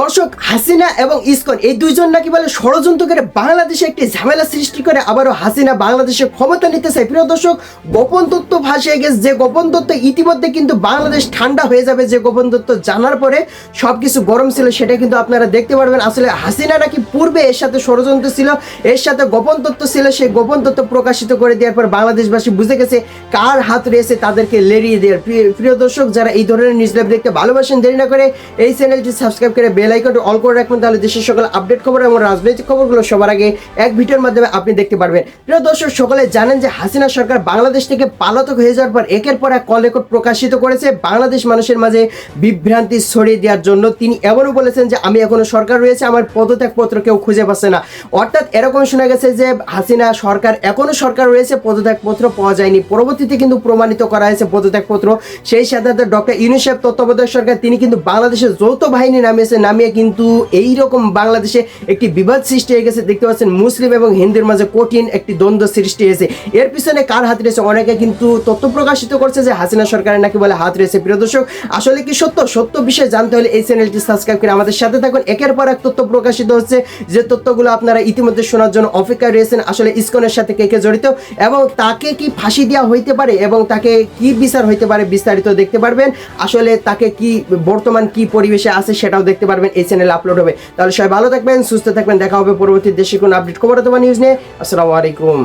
দর্শক, হাসিনা এবং ইসকন এই দুইজন নাকি বলে ষড়যন্ত্র করে বাংলাদেশে একটি ঝামেলা সৃষ্টি করে আবারও হাসিনা বাংলাদেশে ক্ষমতা নিতে চায়। প্রিয় দর্শক, গোপন তথ্য ফাঁসে গেছে, যে গোপন তথ্য ইতিমধ্যে কিন্তু বাংলাদেশ ঠান্ডা হয়ে যাবে, যে গোপন তথ্য জানার পরে সবকিছু গরম ছিল সেটা কিন্তু আপনারা দেখতে পারবেন। আসলে হাসিনা নাকি পূর্বে এর সাথে ষড়যন্ত্র ছিল, এর সাথে গোপন তথ্য ছিল, সেই গোপন তথ্য প্রকাশিত করে দেওয়ার পর বাংলাদেশবাসী বুঝে গেছে কার হাত রয়েছে তাদেরকে লেরিয়ে দেওয়ার। প্রিয় দর্শক, যারা এই ধরনের নিউজ লাইভ দেখতে ভালোবাসেন, দেরি না করে এই চ্যানেলটি সাবস্ক্রাইব করে বেল আইকনটি অল করে রাখবেন, তাহলে দেশের সকল আপডেট খবর এবং রাজনৈতিক খবরগুলো সবার আগে এক ভিডিওর মাধ্যমে আপনি দেখতে পারবেন। প্রিয় দর্শক, সকলে জানেন যে হাসিনা সরকার বাংলাদেশ থেকে পলাতক হয়ে যাওয়ার পর একের পর এক কল রেকর্ড প্রকাশিত করেছে বাংলাদেশ মানুষের মাঝে বিভ্রান্তি ছড়িয়ে দেওয়ার জন্য। তিনি এমনও বলেছেন যে আমি এখনো সরকার রয়েছে, আমার পদত্যাগপত্র কেউ খুঁজে পাচ্ছে না। অর্থাৎ এরকম শোনা গেছে যে হাসিনা সরকার এখনো সরকার রয়েছে, পদত্যাগপত্র পাওয়া যায়নি। পরবর্তীতে কিন্তু প্রমাণিত করা হয়েছে পদত্যাগপত্র। সেই সাথে ডক্টর ইউনূস সাহেব তত্ত্বাবধায়ক সরকার তিনি কিন্তু বাংলাদেশের যৌথ বাহিনী নামিয়ে কিন্তু এইরকম বাংলাদেশে একটি বিবাদ সৃষ্টি হয়ে গেছে। দেখতে পাচ্ছেন মুসলিম এবং হিন্দুর মাঝে কঠিন একটি দ্বন্দ্ব সৃষ্টি হয়েছে। এর পিছনে কার হাত রয়েছে? অনেকে কিন্তু তথ্য প্রকাশিত করছে যে হাসিনা সরকারের নাকি বলে হাত রয়েছে। প্রিয় দর্শক, আসলে কি সত্য বিষয়ে জানতে হলে এই চ্যানেলটি সাবস্ক্রাইব করে আমাদের সাথে থাকুন। একের পর এক তথ্য প্রকাশিত হচ্ছে, যে তথ্যগুলো আপনারা ইতিমধ্যে শোনার জন্য অপেক্ষায় রয়েছেন। আসলে ইসকনের সাথে কে কে জড়িত এবং তাকে কি ফাঁসি দেওয়া হইতে পারে এবং তাকে কি বিচার হইতে পারে বিস্তারিত দেখতে পারবেন। আসলে তাকে কি বর্তমান কি পরিবেশে আছে সেটাও দেখতে পারবেন, এই চ্যানেলে আপলোড হবে। তাহলে সবাই ভালো থাকবেন, সুস্থ থাকবেন, দেখা হবে পরবর্তী দেশে কোনো আপডেট খবর অথবা নিউজ নিয়ে। আসসালামু আলাইকুম।